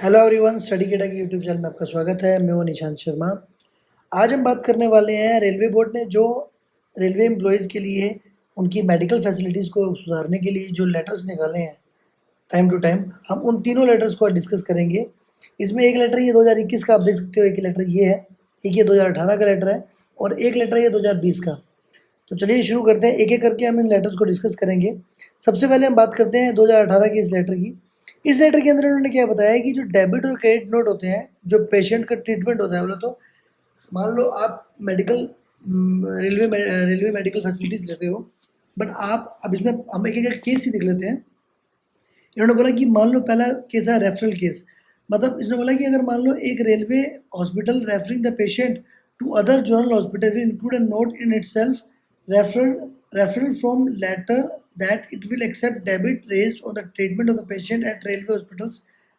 Hello everyone, study केटा के YouTube channel में आपका स्वागत है। मैं हूं निशांत शर्मा। आज हम बात करने वाले हैं रेलवे बोर्ड ने जो रेलवे एम्प्लॉयज़ के लिए उनकी मेडिकल फैसिलिटीज़ को सुधारने के लिए जो लेटर्स निकाले हैं टाइम टू टाइम, हम उन तीनों लेटर्स को डिस्कस करेंगे। इसमें एक लेटर ये 2021 का आप देख सकते हो, एक लेटर ये है, एक ये 2018 का लेटर है और एक लेटर ये 2020 का। तो चलिए शुरू करते हैं, एक एक करके हम इन लेटर्स को डिस्कस करेंगे। सबसे पहले हम बात करते हैं 2018 की इस लेटर की। इस लेटर के अंदर उन्होंने क्या बताया है कि जो डेबिट और क्रेडिट नोट होते हैं, जो पेशेंट का ट्रीटमेंट होता है, बोले तो मान लो आप मेडिकल रेलवे मेडिकल फैसिलिटीज़ लेते हो, बट आप अब इसमें हम एक एक केस ही देख लेते हैं। इन्होंने बोला कि मान लो पहला केस है रेफरल केस। मतलब इसने बोला कि अगर मान लो एक railway hospital referring the patient to other general hospital will include a note in itself referral from letter that it will accept debit raised on the treatment of the patient at railway hospitals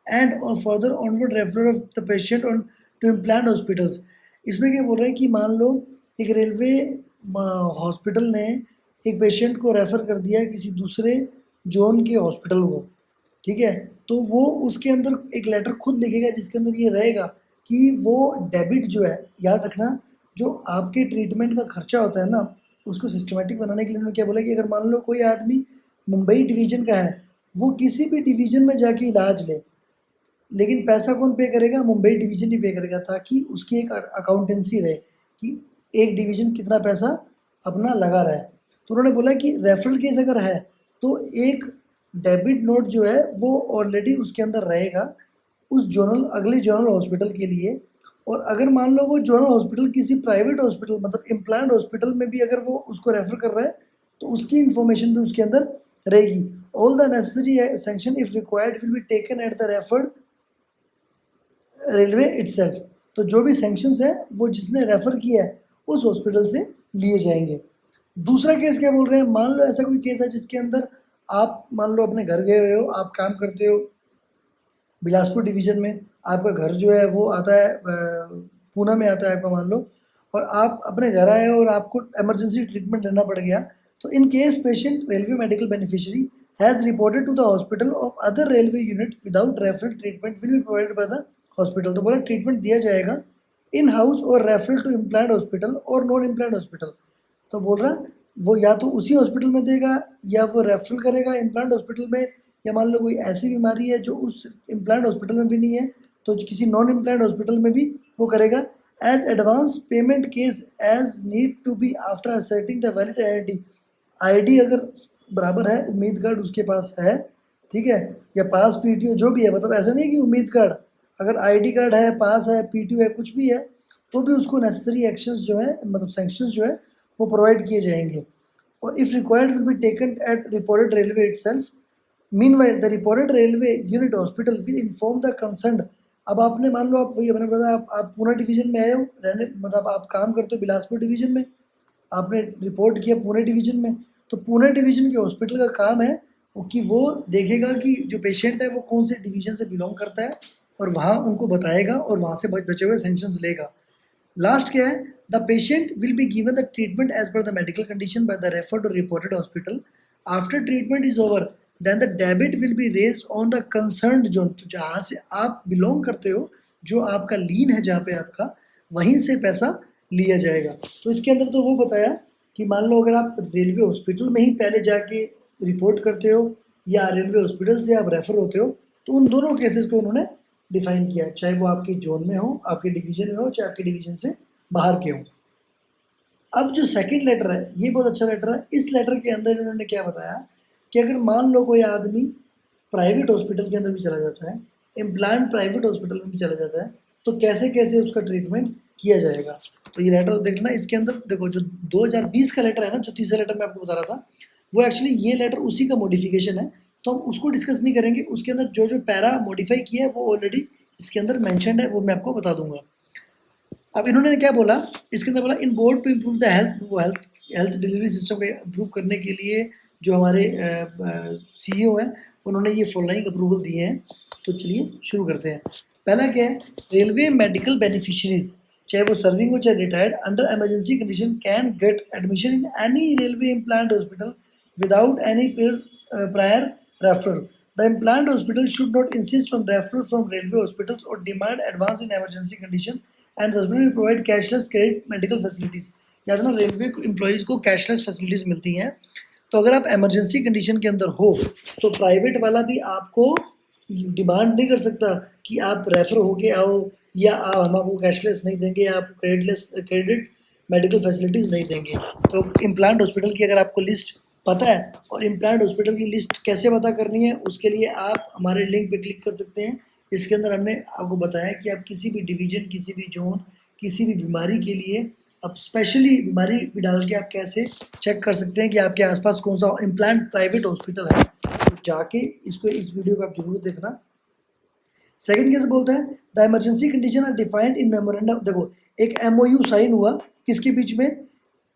and or further onward referral of the patient on to implant hospitals। इसमें क्या बोल रहे हैं कि मान लो एक railway hospital ने एक पेशेंट को रेफ़र कर दिया किसी दूसरे जोन के हॉस्पिटल को, ठीक है, तो वो उसके अंदर एक लेटर खुद लिखेगा जिसके अंदर ये रहेगा कि वो डेबिट जो है, याद रखना, जो आपके ट्रीटमेंट का खर्चा होता है ना, उसको सिस्टमेटिक बनाने के लिए उन्होंने क्या बोला कि अगर मान लो कोई आदमी मुंबई डिवीज़न का है, वो किसी भी डिवीज़न में जाके इलाज ले, लेकिन पैसा कौन पे करेगा? मुंबई डिवीज़न ही पे करेगा, ताकि उसकी एक अकाउंटेंसी रहे कि एक डिवीज़न कितना पैसा अपना लगा रहा है। तो उन्होंने बोला कि रेफरल केस अगर है तो एक डेबिट नोट जो है वो ऑलरेडी उसके अंदर रहेगा उस अगले जनरल हॉस्पिटल के लिए। और अगर मान लो वो जनरल हॉस्पिटल किसी प्राइवेट हॉस्पिटल, मतलब इम्प्लांट हॉस्पिटल में भी अगर वो उसको रेफ़र कर रहा है तो उसकी इन्फॉर्मेशन भी उसके अंदर रहेगी। All the necessary sanction if required will be taken at the referred railway itself. तो जो भी सैंक्शंस हैं वो जिसने रेफ़र किया है उस हॉस्पिटल से लिए जाएंगे। दूसरा केस क्या बोल रहे हैं, मान लो ऐसा कोई केस है जिसके अंदर आप मान लो अपने घर गए हुए हो, आप काम करते हो बिलासपुर डिवीज़न में, आपका घर जो है वो आता है पूना में आता है आपका, मान लो, और आप अपने घर आए और आपको इमरजेंसी ट्रीटमेंट लेना पड़ गया। तो in case patient railway medical beneficiary has reported to the hospital of other railway unit without referral treatment will be provided by the hospital. तो बोला ट्रीटमेंट दिया जाएगा इन हाउस और रेफरल टू इम्प्लांट हॉस्पिटल और non empanelled hospital. तो बोल रहा वो या तो उसी हॉस्पिटल में देगा या वो रेफरल करेगा इम्प्लांट हॉस्पिटल में, या मान लो कोई ऐसी बीमारी है जो उस इम्प्लांट हॉस्पिटल में भी नहीं है तो किसी नॉन इम्प्लांट हॉस्पिटल में भी वो करेगा। As advance payment case as need to be after ascertaining the valid I D अगर बराबर है, उम्मीद कार्ड उसके पास है, ठीक है, या पास पीटीओ जो भी है, मतलब ऐसा नहीं है कि उम्मीद कार्ड, अगर आईडी कार्ड है, पास है, पीटीओ है, कुछ भी है, तो भी उसको नेसेसरी एक्शंस जो है, मतलब सैंक्शंस जो है वो प्रोवाइड किए जाएंगे। और if required will be taken at reported railway itself. Meanwhile the reported railway unit hospital will inform the concerned. अब आपने मान लो आप वही मैंने बताया, आप पूना डिवीज़न में आए हो रहने, मतलब आप काम करते हो बिलासपुर डिवीज़न में, आपने रिपोर्ट किया पुणे डिवीज़न में, तो पुणे डिवीज़न के हॉस्पिटल का काम है कि वो देखेगा कि जो पेशेंट है वो कौन से डिवीज़न से बिलोंग करता है और वहाँ उनको बताएगा और वहाँ से बचे हुए सेंक्शंस लेगा। लास्ट क्या है, the patient will be given the treatment as per the medical condition by the referred और reported hospital. After treatment is over then the debit will be raised on the concerned zone. तो जहाँ से आप belong करते हो, जो आपका लीन है जहाँ पे आपका, वहीं से पैसा लिया जाएगा। तो इसके अंदर तो वो बताया कि मान लो अगर आप रेलवे हॉस्पिटल में ही पहले जाके रिपोर्ट करते हो या रेलवे हॉस्पिटल से आप रेफ़र होते हो, तो उन दोनों केसेस को उन्होंने डिफाइन किया है, चाहे वो आपके जोन में हो, आपके डिवीज़न में हो, चाहे आपके डिवीज़न से बाहर के हों। अब जो सेकंड लेटर है ये बहुत अच्छा लेटर है। इस लेटर के अंदर इन्होंने क्या बताया कि अगर मान लो कोई आदमी प्राइवेट हॉस्पिटल के अंदर भी चला जाता है, इम्प्लांट प्राइवेट हॉस्पिटल में भी चला जाता है, तो कैसे कैसे उसका ट्रीटमेंट किया जाएगा। तो ये लेटर देखना, इसके अंदर देखो जो 2020 का लेटर है ना, जो तीसरा लेटर मैं आपको बता रहा था, वो एक्चुअली ये लेटर उसी का मॉडिफिकेशन है, तो हम उसको डिस्कस नहीं करेंगे। उसके अंदर जो जो पैरा मॉडिफाई किया है वो ऑलरेडी इसके अंदर मैंशनड है, वो मैं आपको बता दूंगा। अब इन्होंने क्या बोला, इसके अंदर बोला in board to improve the health, वो हेल्थ डिलीवरी सिस्टम को इम्प्रूव करने के लिए जो हमारे सीईओ हैं उन्होंने ये फॉलोइंग अप्रूवल दिए हैं। तो चलिए शुरू करते हैं। पहला क्या है, रेलवे मेडिकल बेनिफिशरीज, चाहे वो सर्विंग हो चाहे retired, under emergency condition can get admission in any railway implant hospital without any prior referral. The implant hospital should not insist on referral from railway hospitals or demand advance in emergency condition, and the hospital will provide cashless credit medical facilities. याद ना, railway employees को cashless facilities मिलती हैं, तो अगर आप emergency condition के अंदर हो तो प्राइवेट वाला भी आपको डिमांड नहीं कर सकता कि आप रेफर होके आओ, या हम आपको कैशलेस नहीं देंगे, या आप क्रेडिट मेडिकल फैसिलिटीज़ नहीं देंगे। तो इम्प्लांट हॉस्पिटल की अगर आपको लिस्ट पता है, और इम्प्लांट हॉस्पिटल की लिस्ट कैसे पता करनी है, उसके लिए आप हमारे लिंक पे क्लिक कर सकते हैं। इसके अंदर हमने आपको बताया कि आप किसी भी डिवीज़न, किसी भी जोन, किसी भी बीमारी के लिए आप स्पेशली बीमारी भी डाल के आप कैसे चेक कर सकते हैं कि आपके आसपास कौन सा इम्प्लांट प्राइवेट हॉस्पिटल है। तो जाके इस वीडियो को आप जरूर देखना। सेकंड कैसे बोलता है, the emergency condition are defined in memorandum. देखो, एक MOU साइन हुआ किसके बीच में,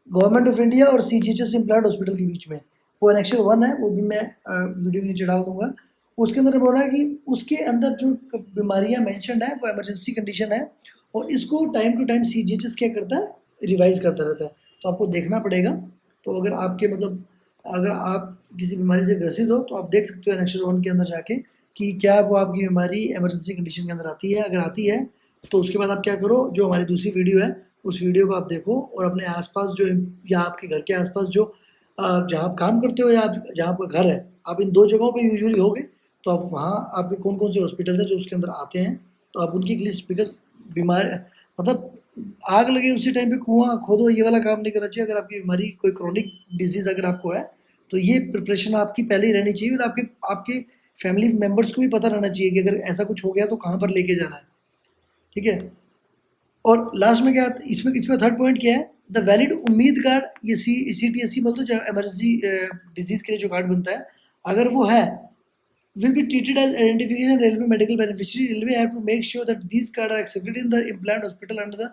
गवर्नमेंट ऑफ इंडिया और CGHS इम्प्लांट हॉस्पिटल के बीच में। वो एनेक्चर 1 है, वो भी मैं वीडियो के नीचे डाल दूंगा। उसके अंदर बोल रहा है कि उसके अंदर जो बीमारियां मेंशन्ड है वो इमरजेंसी कंडीशन है, और इसको टाइम टू टाइम CGHS क्या करता है, रिवाइज करता रहता है। तो आपको देखना पड़ेगा। तो अगर आपके अगर आप किसी बीमारी से ग्रसित हो तो आप देख सकते हो एनेक्चर 1 के अंदर जाके कि क्या वो आपकी बीमारी इमरजेंसी कंडीशन के अंदर आती है। अगर आती है तो उसके बाद आप क्या करो, जो हमारी दूसरी वीडियो है उस वीडियो को आप देखो, और अपने आसपास जो, या आपके घर के आसपास जो जहाँ आप काम करते हो या जहाँ आपका घर है, आप इन 2 जगहों पे यूजुअली होगे, तो आप वहाँ आपके कौन कौन से हॉस्पिटल है जो उसके अंदर आते हैं, तो आप उनकी लिस्ट, बिकॉज बीमार मतलब आग लगे उसी टाइम पे कुआं खोदो, ये वाला काम नहीं करना चाहिए। अगर आपकी बीमारी कोई क्रॉनिक डिजीज़ अगर आपको है तो ये प्रिपरेशन आपकी पहले ही रहनी चाहिए, और आपके आपके फैमिली मेम्बर्स को भी पता रहना चाहिए कि अगर ऐसा कुछ हो गया तो कहाँ पर लेके जाना है। ठीक है। और लास्ट में क्या, इसमें थर्ड पॉइंट क्या है, द वैलिड उम्मीद कार्ड, ये CTSC बोल दो, इमरजेंसी डिजीज के लिए जो कार्ड बनता है, अगर वो है, will be treated as identification railway medical beneficiary. Railway have to make sure that these cards are accepted in the implant hospital under the,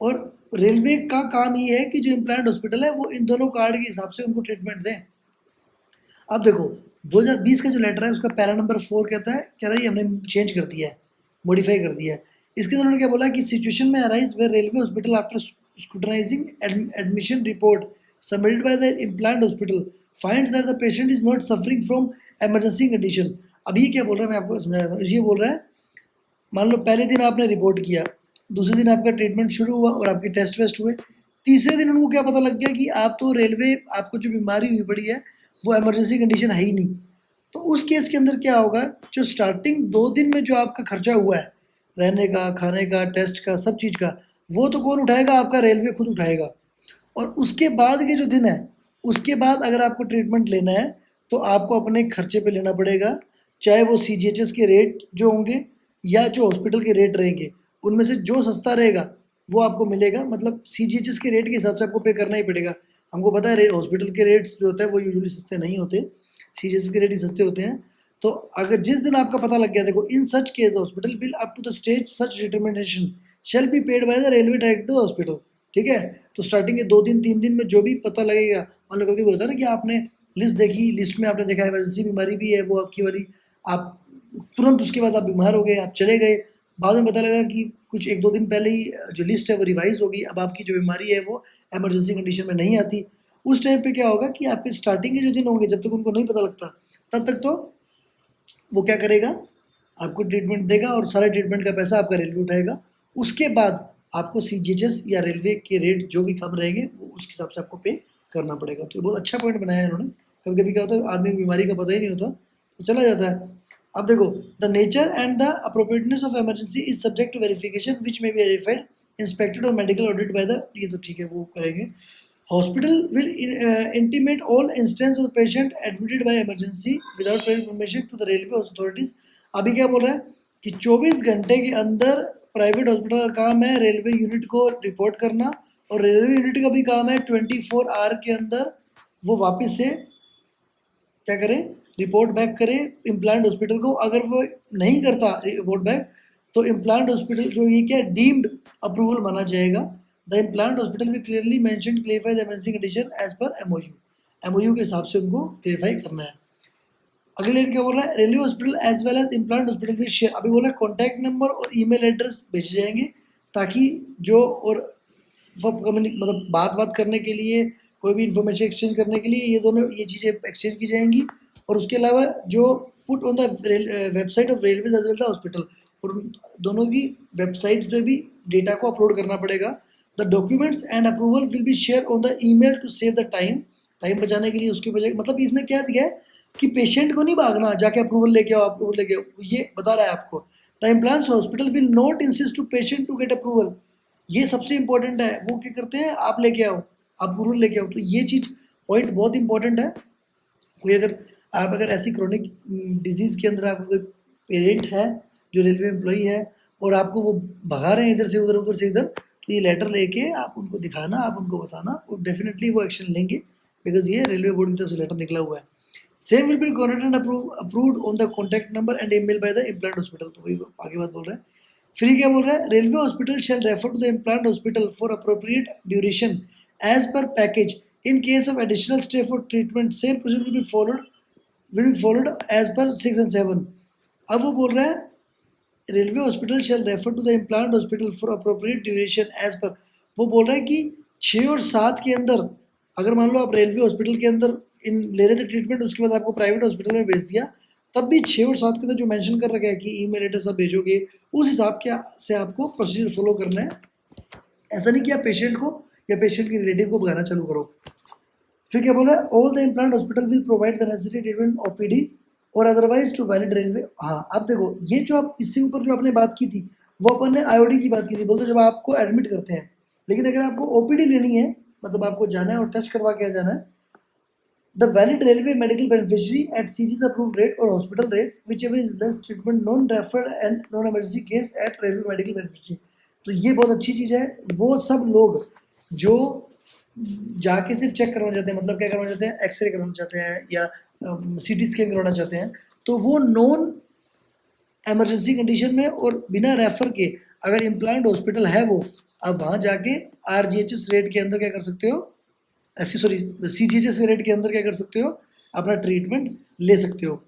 और रेलवे का काम ये है कि जो इम्प्लांट हॉस्पिटल है वो इन दोनों कार्ड के हिसाब से उनको ट्रीटमेंट दें। अब देखो 2020 का जो लेटर है उसका पैरा नंबर 4 कहता है, कह रहा है हमने चेंज कर दिया है, मॉडिफाई कर दिया है। इसके अंदर उन्होंने क्या बोला कि सिचुएशन में arise where railway hospital after scrutinising admission report submitted by the empanelled hospital finds that the patient is not suffering from emergency condition. अब ये क्या बोल रहा है, मैं आपको समझा देता हूँ। ये बोल रहा है, मान लो पहले दिन आपने रिपोर्ट किया, दूसरे दिन आपका ट्रीटमेंट शुरू हुआ और आपके टेस्ट वेस्ट हुए, तीसरे दिन उनको क्या पता लग गया कि आप तो रेलवे, आपको जो बीमारी हुई पड़ी है वो इमरजेंसी कंडीशन है ही नहीं। तो उस केस के अंदर क्या होगा, जो स्टार्टिंग 2 दिन में जो आपका खर्चा हुआ है, रहने का, खाने का, टेस्ट का, सब चीज़ का, वो तो कौन उठाएगा, आपका रेलवे खुद उठाएगा। और उसके बाद के जो दिन है, उसके बाद अगर आपको ट्रीटमेंट लेना है तो आपको अपने खर्चे पे लेना पड़ेगा, चाहे वो CGHS के रेट जो होंगे या जो हॉस्पिटल के रेट रहेंगे, उनमें से जो सस्ता रहेगा वो आपको मिलेगा। मतलब CGHS के रेट के हिसाब से आपको पे करना ही पड़ेगा। हमको पता है हॉस्पिटल के रेट्स जो होते हैं वो यूजुअली सस्ते नहीं होते, CGHS के रेट ही सस्ते होते हैं। तो अगर जिस दिन आपका पता लग गया, देखो, in such case hospital bill up to the stage such determination shall be paid by the railway direct to hospital. ठीक है। तो स्टार्टिंग के 2 दिन 3 दिन में जो भी पता लगेगा, मान लो कभी होता है ना कि आपने लिस्ट देखी, लिस्ट में आपने देखा इमरजेंसी बीमारी भी है वो आपकी वाली, आप तुरंत उसके बाद आप बीमार हो गए, आप चले गए, बाद में पता लगा कि कुछ 1-2 दिन पहले ही जो लिस्ट है वो रिवाइज होगी, अब आपकी जो बीमारी है वो इमरजेंसी कंडीशन में नहीं आती। उस टाइम पे क्या होगा कि आपके स्टार्टिंग के जो दिन होंगे, जब तक उनको नहीं पता लगता तब तक तो वो क्या करेगा, आपको ट्रीटमेंट देगा और सारे ट्रीटमेंट का पैसा आपका रेलवे उठाएगा। उसके बाद आपको CGHS या रेलवे के रेट जो भी कम रहेंगे वो उसके हिसाब से आपको पे करना पड़ेगा। तो ये बहुत अच्छा पॉइंट बनाया है इन्होंने। कभी कभी क्या होता है, आदमी की बीमारी का पता ही नहीं होता तो चला जाता है। अब देखो, the nature and the appropriateness of emergency is subject to verification which may be verified, inspected और मेडिकल ऑडिट बाय द, ये तो ठीक है, वो करेंगे। Hospital will intimate all instances of patient admitted by emergency without prior permission to the railway authorities। अभी क्या बोल रहा है कि 24 घंटे के अंदर प्राइवेट हॉस्पिटल का काम है रेलवे यूनिट को रिपोर्ट करना, और रेलवे यूनिट का भी काम है 24 आवर के अंदर वो वापस से क्या करें, रिपोर्ट बैक करें इम्प्लांट हॉस्पिटल को। अगर वो नहीं करता रिपोर्ट बैक तो इम्प्लांट हॉस्पिटल जो ये क्या डीम्ड अप्रूवल माना जाएगा। द इम्प्लांट हॉस्पिटल में clearly mention clarify the emergency condition as per MOU के हिसाब से उनको क्लेरिफाई करना है। अगले लाइन क्या बोल रहा है, railway hospital as well as empanelled hospital will share. अभी बोल रहा है कॉन्टैक्ट नंबर और ईमेल एड्रेस भेजे जाएंगे ताकि जो और मतलब बात करने के लिए, कोई भी इंफॉर्मेशन एक्सचेंज करने के लिए ये दोनों ये चीज़ें एक्सचेंज की जाएंगी। और उसके अलावा जो put on the website of railway as well the hospital, और उन दोनों की वेबसाइट्स पे भी डेटा को अपलोड करना पड़ेगा। The documents and approval will be share on the email to save the time बचाने के लिए उसकी वजह, मतलब इसमें क्या दिया है कि पेशेंट को नहीं भागना जाके अप्रूवल लेके आओ, अप्रूवल लेके आओ, ये बता रहा है आपको। The empanelled hospital will not insist to patient to get approval, ये सबसे इंपॉर्टेंट है। वो क्या करते हैं, आप लेके आओ, आप अप्रूवल लेके आओ, तो ये चीज़ पॉइंट बहुत इंपॉर्टेंट है। कोई अगर ऐसी क्रोनिक डिजीज़ के अंदर आपका कोई पेरेंट है जो रेलवे एम्प्लॉई है और आपको वो भगा रहे हैं इधर से उधर, उधर से इधर, तो ये लेटर लेके आप उनको दिखाना, आप उनको बताना, और डेफिनेटली वो एक्शन लेंगे, बिकॉज ये रेलवे बोर्ड की तरफ से लेटर निकला हुआ है। Same will be contact and approved on the contact number and email by the empanelled hospital, तो वही आगे बात बोल रहे हैं। फिर क्या बोल रहा है, railway hospital shall refer to the empanelled hospital for appropriate duration as per package in case of additional stay for treatment, same procedure will be followed as per 6 and 7। अब वो बोल रहा है railway hospital shall refer to the empanelled hospital for appropriate duration as per, वो बोल रहा है कि 6 और 7 के अंदर, अगर मान लो आप रेलवे हॉस्पिटल के अंदर ले रहे थे ट्रीटमेंट, उसके बाद आपको प्राइवेट हॉस्पिटल में भेज दिया, तब भी 6 और 7 के अंदर जो मेंशन कर रखा है कि ईमेल एड्रेस आप भेजोगे, उस हिसाब के से आपको प्रोसीजर फॉलो करना है। ऐसा नहीं कि आप पेशेंट को या पेशेंट के रिलेटिव को भगाना चालू करो। फिर क्या बोल रहा है, all the empanelled hospital will provide the necessary treatment OPD और अदरवाइज टू वैलिड रेलवे। हाँ, अब देखो ये जो आप इससे ऊपर जो आपने बात की थी वो अपन ने आईओडी की बात की थी, बोलते जब आपको एडमिट करते हैं, लेकिन अगर आपको ओपीडी लेनी है, मतलब आपको जाना है और टेस्ट करवा के आ जाना है, the valid railway medical beneficiary at CGHS approved rate और hospital rates whichever is less treatment non referred and non emergency case at railway medical beneficiary. तो ये बहुत अच्छी चीज़ है। वो सब लोग जो जाके सिर्फ चेक करवाना चाहते हैं, मतलब क्या करवाना चाहते हैं, एक्सरे करवाना चाहते हैं या सीटी स्कैन करवाना चाहते हैं, तो वो नॉन इमरजेंसी कंडीशन में और बिना रेफर के अगर इम्प्लांट हॉस्पिटल है वो, आप वहाँ जाके आरजीएचएस रेट के अंदर क्या कर सकते हो, सीजीएचएस रेट के अंदर क्या कर सकते हो, अपना ट्रीटमेंट ले सकते हो।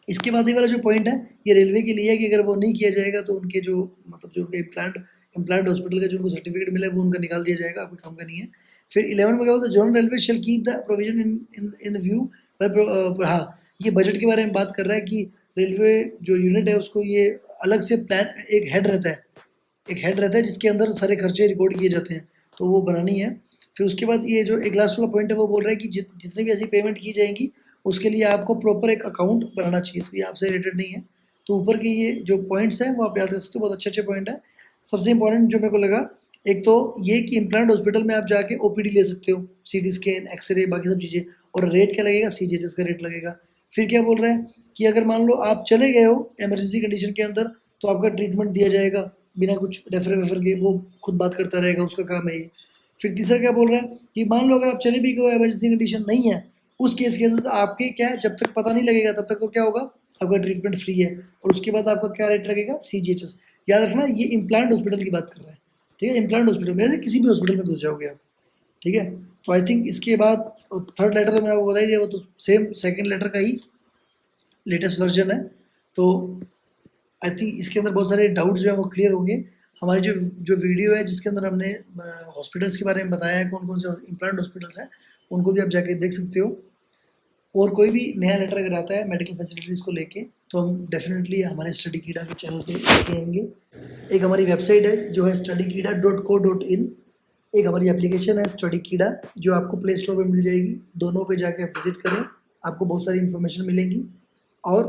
इसके बाद ये वाला जो पॉइंट है ये रेलवे के लिए है कि अगर वो नहीं किया जाएगा तो उनके जो मतलब जो उनके इम्प्लांट हॉस्पिटल का जो उनको सर्टिफिकेट मिला है वो उनका निकाल दिया जाएगा, कोई काम का नहीं है। फिर 11 में क्या बोलता है, zonal railway shall keep the provision in view पर। हाँ, ये बजट के बारे में बात कर रहा है कि रेलवे जो यूनिट है उसको ये अलग से प्लान, एक हेड रहता है जिसके अंदर सारे खर्चे रिकॉर्ड किए जाते हैं, तो वो बनानी है। फिर उसके बाद ये जो एक लास्ट वाला पॉइंट है वो बोल रहा है कि जितनी भी ऐसी पेमेंट की जाएंगी उसके लिए आपको प्रॉपर एक अकाउंट बनाना चाहिए, तो ये आपसे रिलेटेड नहीं है। तो ऊपर के ये जो पॉइंट्स हैं वो आप याद कर सकते हो, बहुत अच्छे पॉइंट है। सबसे इंपॉर्टेंट जो मेरे को लगा, एक तो ये कि इम्प्लांट हॉस्पिटल में आप जाके ओपीडी ले सकते हो, सीटी स्कैन, एक्सरे, बाकी सब चीज़ें, और रेट क्या लगेगा, सीजीएचएस का रेट लगेगा। फिर क्या बोल रहे हैं कि अगर मान लो आप चले गए हो इमरजेंसी कंडीशन के अंदर, तो आपका ट्रीटमेंट दिया जाएगा बिना कुछ रेफर के, वो खुद बात करता रहेगा, उसका काम है ये। फिर तीसरा क्या बोल रहा है कि मान लो अगर आप चले भी गए, इमरजेंसी कंडीशन नहीं है, उस केस के अंदर आपके क्या है, जब तक पता नहीं लगेगा तब तक तो क्या होगा, आपका ट्रीटमेंट फ्री है, और उसके बाद आपका क्या रेट लगेगा, सीजीएचएस। याद रखना ये इम्प्लांट हॉस्पिटल की बात कर रहा है, ठीक है, इम्प्लांट हॉस्पिटल में, किसी भी हॉस्पिटल में घुस जाओगे आप, ठीक है। तो आई थिंक इसके बाद थर्ड लेटर तो मैंने आपको बता ही दिया, वो तो सेम सेकेंड लेटर का ही लेटेस्ट वर्जन है। तो आई थिंक इसके अंदर बहुत सारे डाउट्स जो है वो क्लियर होंगे। हमारी जो वीडियो है जिसके अंदर हमने हॉस्पिटल्स के बारे में बताया है, कौन कौन से इम्प्लांट हॉस्पिटल्स हैं, उनको भी आप जाके देख सकते हो। और कोई भी नया लेटर अगर आता है मेडिकल फैसिलिटीज़ को लेके, तो हम डेफिनेटली हमारे स्टडी कीड़ा के चैनल पे लेके आएंगे। एक हमारी वेबसाइट है जो है studykeeda.co.in, एक हमारी एप्लीकेशन है स्टडी कीड़ा जो आपको प्ले स्टोर पर मिल जाएगी, दोनों पे जाके आप विजिट करें, आपको बहुत सारी इन्फॉर्मेशन मिलेंगी। और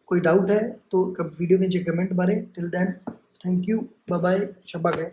कोई डाउट है तो वीडियो के नीचे कमेंट मारें। Till then, thank you, bye bye, शब्बा खैर।